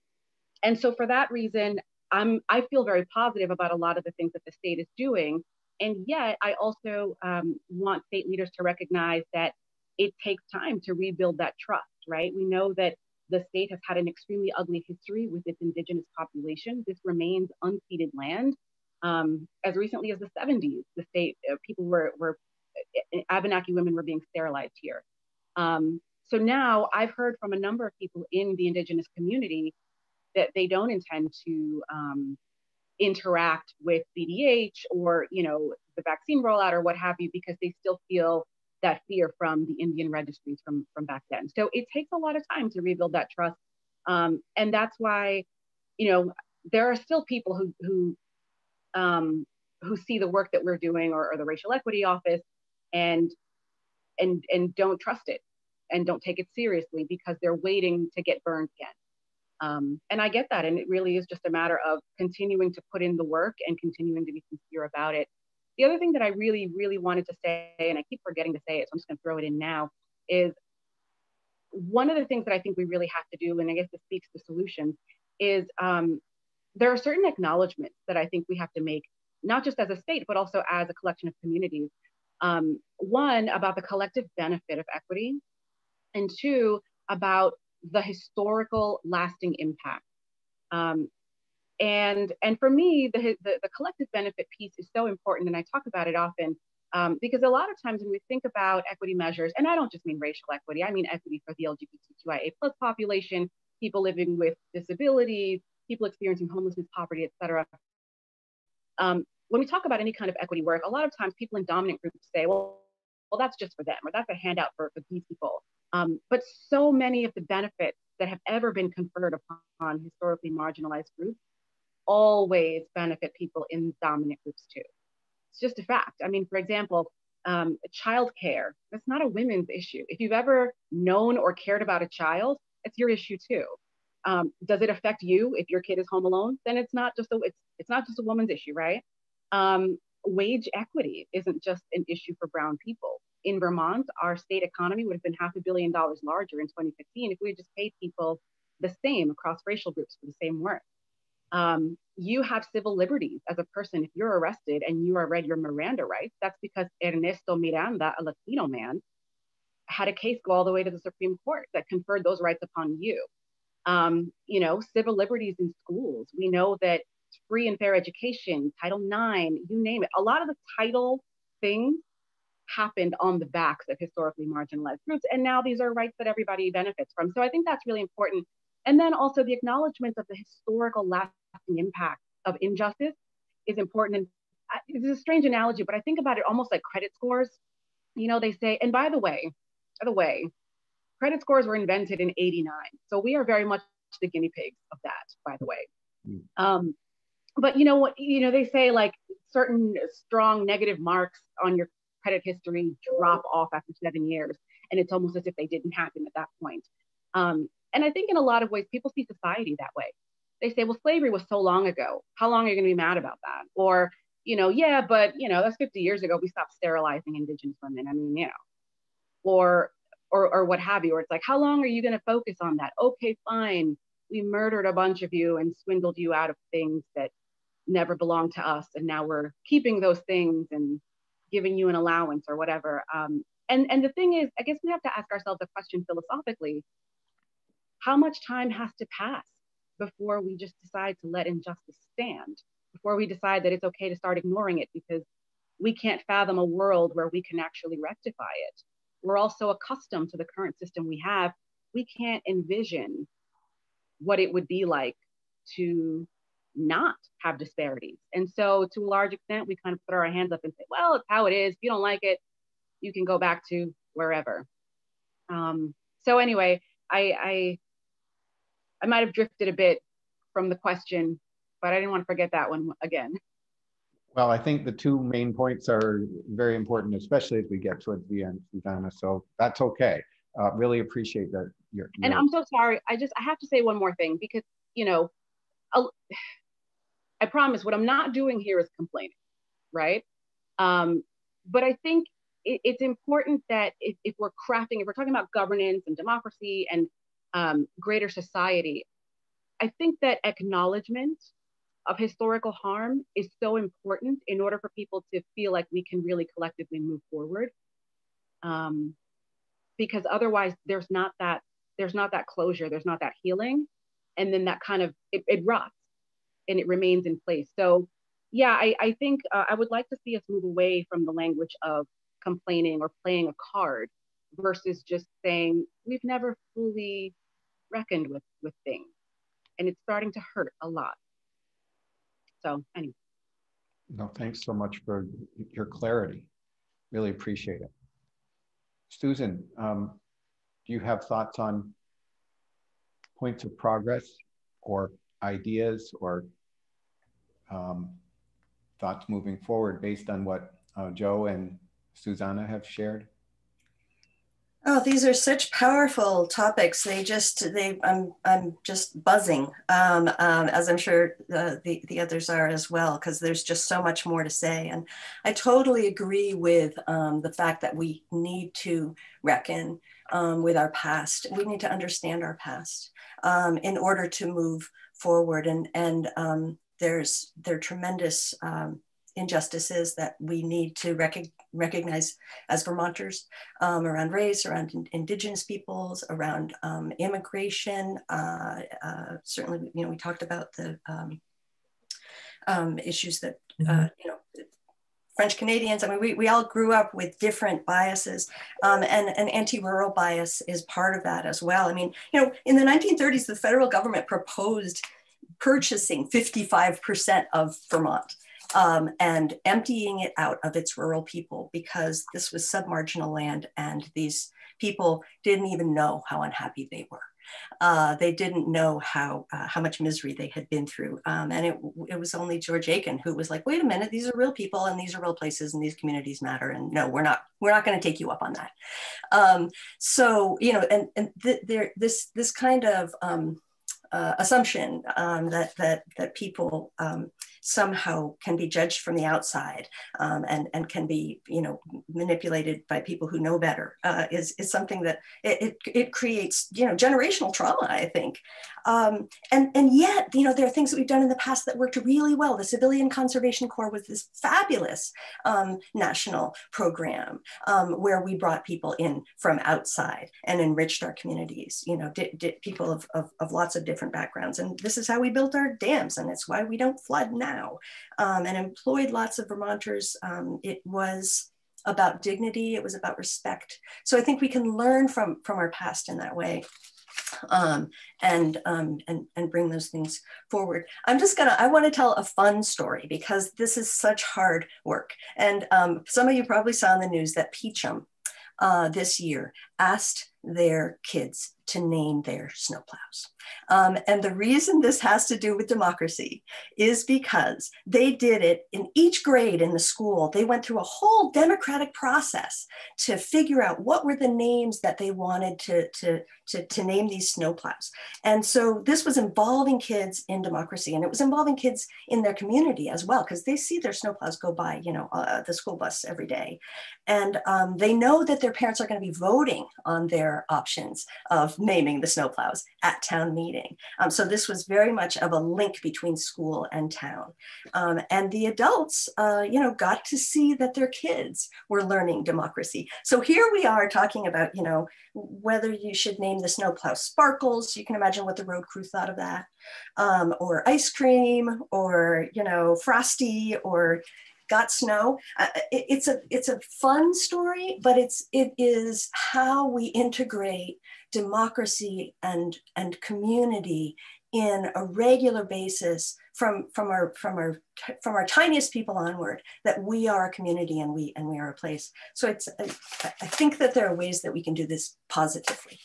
Speaker 6: And so for that reason, I feel very positive about a lot of the things that the state is doing. And yet I also want state leaders to recognize that it takes time to rebuild that trust, right? We know that the state has had an extremely ugly history with its indigenous population. This remains unceded land. As recently as the 70s, the state, people Abenaki women were being sterilized here. So now I've heard from a number of people in the indigenous community that they don't intend to interact with BDH or, the vaccine rollout or what have you, because they still feel that fear from the Indian registries from back then. So it takes a lot of time to rebuild that trust. And that's why, there are still people who who see the work that we're doing, or the racial equity office, and don't trust it and don't take it seriously because they're waiting to get burned again. And I get that. And it really is just a matter of continuing to put in the work and continuing to be sincere about it. The other thing that I really, really wanted to say, and I keep forgetting to say it, so I'm just going to throw it in now, is one of the things that I think we really have to do, and I guess this speaks to solutions, is there are certain acknowledgements that I think we have to make, not just as a state, but also as a collection of communities. One, about the collective benefit of equity, and two, about the historical lasting impact. And for me, the collective benefit piece is so important, and I talk about it often, because a lot of times when we think about equity measures, and I don't just mean racial equity, I mean equity for the LGBTQIA+ population, people living with disabilities, people experiencing homelessness, poverty, et cetera. When we talk about any kind of equity work, a lot of times people in dominant groups say, well, that's just for them, or that's a handout for these people. But so many of the benefits that have ever been conferred upon historically marginalized groups always benefit people in dominant groups too. It's just a fact. I mean, for example, childcare, that's not a women's issue. If you've ever known or cared about a child, it's your issue too. Does it affect you if your kid is home alone? Then it's not just a woman's issue, right? Wage equity isn't just an issue for brown people. In Vermont, our state economy would have been $500 million larger in 2015 if we had just paid people the same across racial groups for the same work. You have civil liberties as a person. If you're arrested and you are read your Miranda rights, that's because Ernesto Miranda, a Latino man, had a case go all the way to the Supreme Court that conferred those rights upon you. You know, civil liberties in schools. We know that free and fair education, Title IX, you name it. A lot of the title things happened on the backs of historically marginalized groups. And now these are rights that everybody benefits from. So I think that's really important. And then also the acknowledgement of the historical lasting impact of injustice is important. And it's a strange analogy, but I think about it almost like credit scores. You know, they say, and by the way, credit scores were invented in '89. So we are very much the guinea pigs of that, by the way. But you know what, they say like certain strong negative marks on your credit history drop off after 7 years. And it's almost as if they didn't happen at that point. And I think in a lot of ways, people see society that way. They say, well, slavery was so long ago. How long are you going to be mad about that? Or, yeah, but, that's 50 years ago. We stopped sterilizing Indigenous women. I mean, or what have you. Or it's like, how long are you going to focus on that? Okay, fine. We murdered a bunch of you and swindled you out of things that never belonged to us. And now we're keeping those things and giving you an allowance or whatever. And the thing is, I guess we have to ask ourselves a question philosophically. How much time has to pass before we just decide to let injustice stand? Before we decide that it's okay to start ignoring it because we can't fathom a world where we can actually rectify it? We're also accustomed to the current system we have. We can't envision what it would be like to not have disparities. And so to a large extent, we kind of put our hands up and say, well, it's how it is. If you don't like it, you can go back to wherever. So anyway, I might have drifted a bit from the question, but I didn't want to forget that one again.
Speaker 3: Well, I think the two main points are very important, especially as we get towards the end, Xusana. So that's okay. Really appreciate that.
Speaker 6: And I'm so sorry. I have to say one more thing because, I promise what I'm not doing here is complaining, right? But I think it's important that if we're talking about governance and democracy and greater society, I think that acknowledgement of historical harm is so important in order for people to feel like we can really collectively move forward. Because otherwise there's not that closure, there's not that healing. And then that kind of, it rots and it remains in place. So yeah, I think I would like to see us move away from the language of complaining or playing a card versus just saying, we've never fully reckoned with things. And it's starting to hurt a lot. So anyway.
Speaker 3: No, thanks so much for your clarity. Really appreciate it. Susan, do you have thoughts on points of progress or ideas or thoughts moving forward based on what Joe and Xusana have shared?
Speaker 4: Oh, these are such powerful topics. I'm just buzzing, as I'm sure the others are as well, because there's just so much more to say. And I totally agree with the fact that we need to reckon with our past. We need to understand our past in order to move forward. And there are tremendous injustices that we need to recognize as Vermonters around race, around Indigenous peoples, around immigration. Certainly, we talked about the issues that, French Canadians. I mean, we all grew up with different biases, and an anti-rural bias is part of that as well. I mean, in the 1930s, the federal government proposed purchasing 55% of Vermont. And emptying it out of its rural people, because this was submarginal land and these people didn't even know how unhappy they were. They didn't know how much misery they had been through. And it was only George Aiken who was like, wait a minute, these are real people and these are real places and these communities matter. And no, we're not going to take you up on that. This kind of assumption that people somehow can be judged from the outside and can be manipulated by people who know better is something that it creates generational trauma, I think. And yet there are things that we've done in the past that worked really well. The Civilian Conservation Corps was this fabulous national program where we brought people in from outside and enriched our communities. People of lots of different backgrounds, and this is how we built our dams, and it's why we don't flood now, and employed lots of Vermonters. It was about dignity, it was about respect. So I think we can learn from our past in that way, and bring those things forward. I want to tell a fun story because this is such hard work. And some of you probably saw in the news that Peachum this year asked their kids to name their snowplows. And the reason this has to do with democracy is because they did it in each grade in the school. They went through a whole democratic process to figure out what were the names that they wanted to name these snowplows. And so this was involving kids in democracy, and it was involving kids in their community as well, because they see their snowplows go by, the school bus every day. And they know that their parents are going to be voting on their options of naming the snowplows at town meeting. So this was very much of a link between school and town. And the adults, got to see that their kids were learning democracy. So here we are talking about, whether you should name the snowplow Sparkles. You can imagine what the road crew thought of that, or ice cream, or, Frosty, or Got Snow. It's a fun story, but it is how we integrate democracy and community in a regular basis from our tiniest people onward, that we are a community and we are a place. So I think that there are ways that we can do this positively.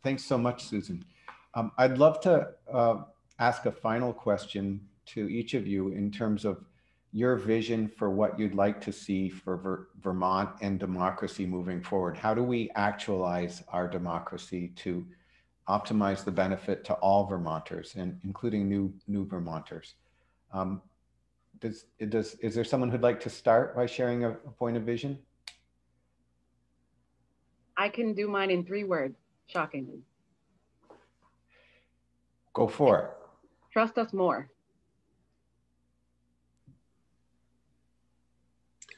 Speaker 3: Thanks so much, Susan. I'd love to ask a final question to each of you in terms of your vision for what you'd like to see for Vermont and democracy moving forward. How do we actualize our democracy to optimize the benefit to all Vermonters, and including new Vermonters? Is there someone who'd like to start by sharing a point of vision?
Speaker 6: I can do mine in 3 words, shockingly.
Speaker 3: Go for it.
Speaker 6: Trust us more.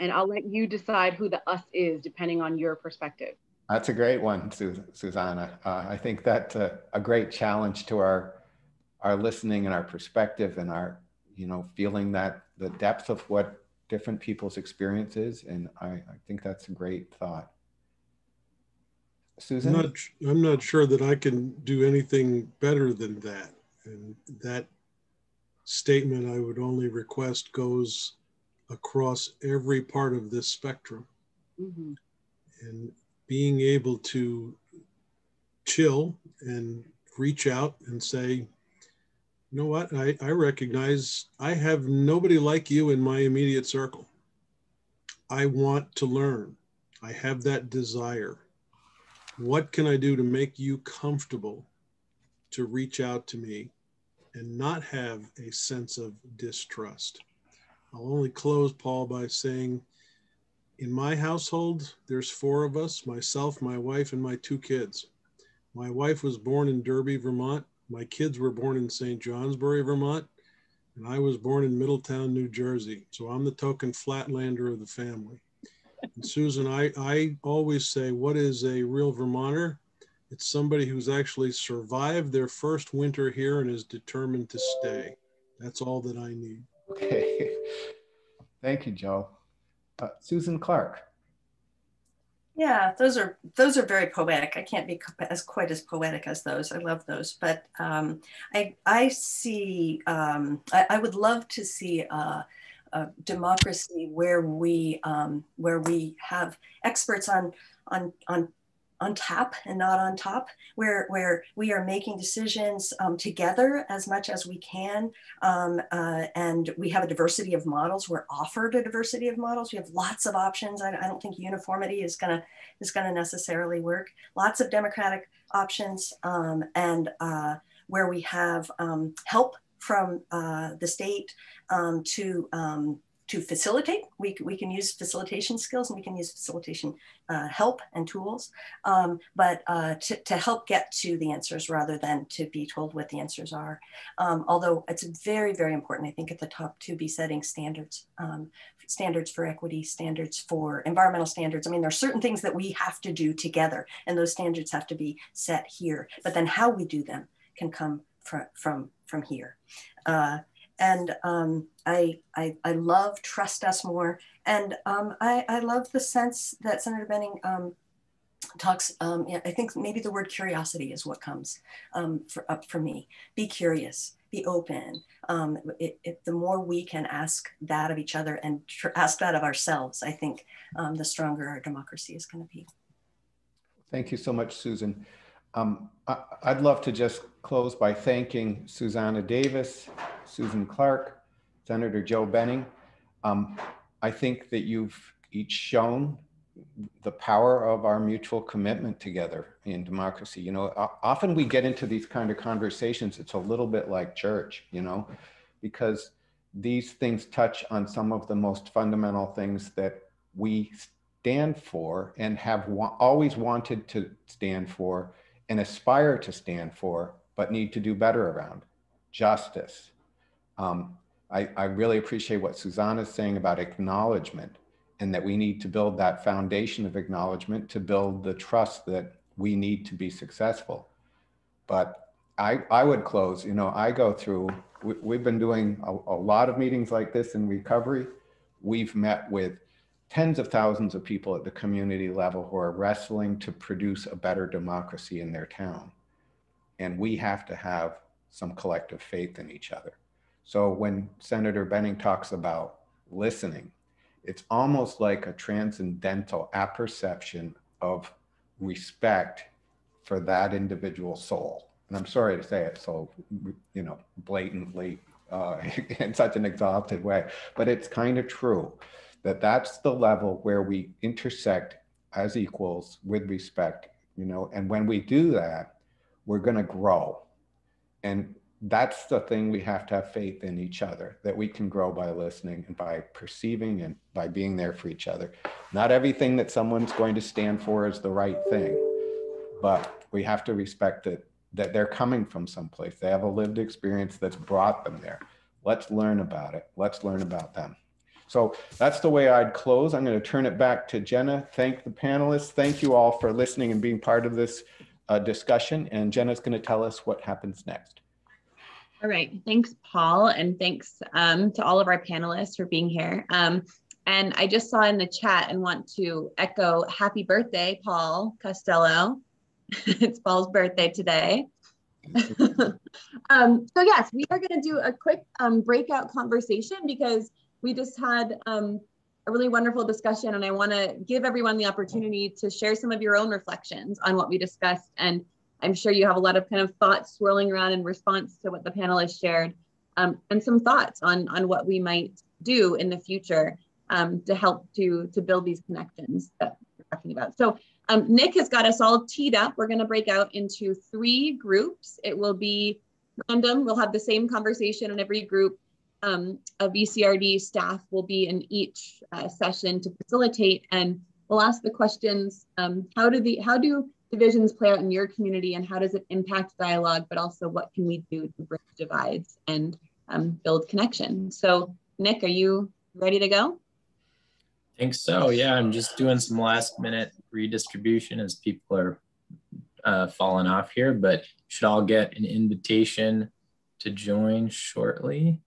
Speaker 6: And I'll let you decide who the us is, depending on your perspective.
Speaker 3: That's a great one, Xusana. I think that's a great challenge to our listening and our perspective and our, feeling that the depth of what different people's experience is. And I think that's a great thought. Susan?
Speaker 5: I'm not sure that I can do anything better than that. And that statement, I would only request, goes across every part of this spectrum.
Speaker 6: Mm-hmm.
Speaker 5: And being able to chill and reach out and say, You know what? I recognize I have nobody like you in my immediate circle. I want to learn. I have that desire. What can I do to make you comfortable to reach out to me and not have a sense of distrust? I'll only close, Paul, by saying in my household, there's 4 of us, myself, my wife, and my 2 kids. My wife was born in Derby, Vermont. My kids were born in St. Johnsbury, Vermont, and I was born in Middletown, New Jersey. So I'm the token flatlander of the family. And Susan, I always say, what is a real Vermonter? It's somebody who's actually survived their first winter here and is determined to stay. That's all that I need.
Speaker 3: Okay. Thank you, Joe. Susan Clark.
Speaker 4: Yeah, those are very poetic. I can't be quite as poetic as those. I love those, but I see. I would love to see a democracy where we have experts on tap and not on top, where we are making decisions together as much as we can, and we have a diversity of models. We're offered a diversity of models. We have lots of options. I don't think uniformity is gonna necessarily work. Lots of democratic options, and where we have help from the state to facilitate. We can use facilitation skills, and we can use facilitation help and tools, but to help get to the answers rather than to be told what the answers are. Although it's very, very important, I think, at the top to be setting standards, standards for equity, standards for environmental standards. I mean, there are certain things that we have to do together, and those standards have to be set here, but then how we do them can come from here. And I love trust us more. And I love the sense that Senator Benning talks, I think maybe the word curiosity is what comes up for me. Be curious, be open. The more we can ask that of each other and ask that of ourselves, I think the stronger our democracy is going to be.
Speaker 3: Thank you so much, Susan. I'd love to just close by thanking Xusana Davis, Susan Clark, Senator Joe Benning. I think that you've each shown the power of our mutual commitment together in democracy. You know, often we get into these kind of conversations, it's a little bit like church, you know, because these things touch on some of the most fundamental things that we stand for and have always wanted to stand for and aspire to stand for, but need to do better around. Justice. I really appreciate what Xusana is saying about acknowledgement, and that we need to build that foundation of acknowledgement to build the trust that we need to be successful. But I would close, you know, I go through, we've been doing a lot of meetings like this in recovery. We've met with tens of thousands of people at the community level who are wrestling to produce a better democracy in their town. And we have to have some collective faith in each other. So when Senator Benning talks about listening, it's almost like a transcendental apperception of respect for that individual soul. And I'm sorry to say it so, you know, blatantly in such an exalted way, but it's kind of true. That's the level where we intersect as equals with respect, you know, and when we do that, we're going to grow. And that's the thing, we have to have faith in each other, that we can grow by listening and by perceiving and by being there for each other. Not everything that someone's going to stand for is the right thing, but we have to respect that they're coming from someplace. They have a lived experience that's brought them there. Let's learn about it. Let's learn about them. So that's the way I'd close. I'm going to turn it back to Jenna. Thank the panelists. Thank you all for listening and being part of this discussion. And Jenna's going to tell us what happens next.
Speaker 1: All right. Thanks, Paul. And thanks to all of our panelists for being here. And I just saw in the chat and want to echo happy birthday, Paul Costello. It's Paul's birthday today. So yes, we are going to do a quick breakout conversation because we just had a really wonderful discussion, and I want to give everyone the opportunity to share some of your own reflections on what we discussed and I'm sure you have a lot of kind of thoughts swirling around in response to what the panelists shared, and some thoughts on what we might do in the future to help to build these connections that we're talking about. So Nick has got us all teed up. We're going to break out into 3 groups. It will be random. We'll have the same conversation in every group. A VCRD staff will be in each session to facilitate, and we'll ask the questions, how do divisions play out in your community, and how does it impact dialogue, but also what can we do to bridge divides and build connection. So Nick, are you ready to go?
Speaker 7: I think so, yeah. I'm just doing some last minute redistribution as people are falling off here, but should all get an invitation to join shortly.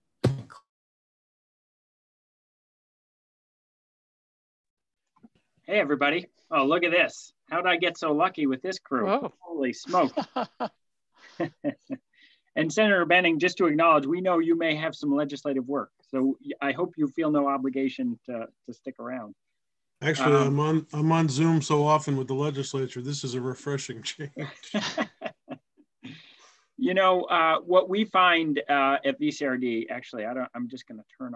Speaker 2: Hey, everybody. Oh, look at this. How did I get so lucky with this crew?
Speaker 8: Whoa.
Speaker 2: Holy smoke. And Senator Benning, just to acknowledge, we know you may have some legislative work, so I hope you feel no obligation to stick around.
Speaker 5: Actually, I'm on Zoom so often with the legislature. This is a refreshing change.
Speaker 2: You know, what we find at VCRD, actually, I'm just going to turn on.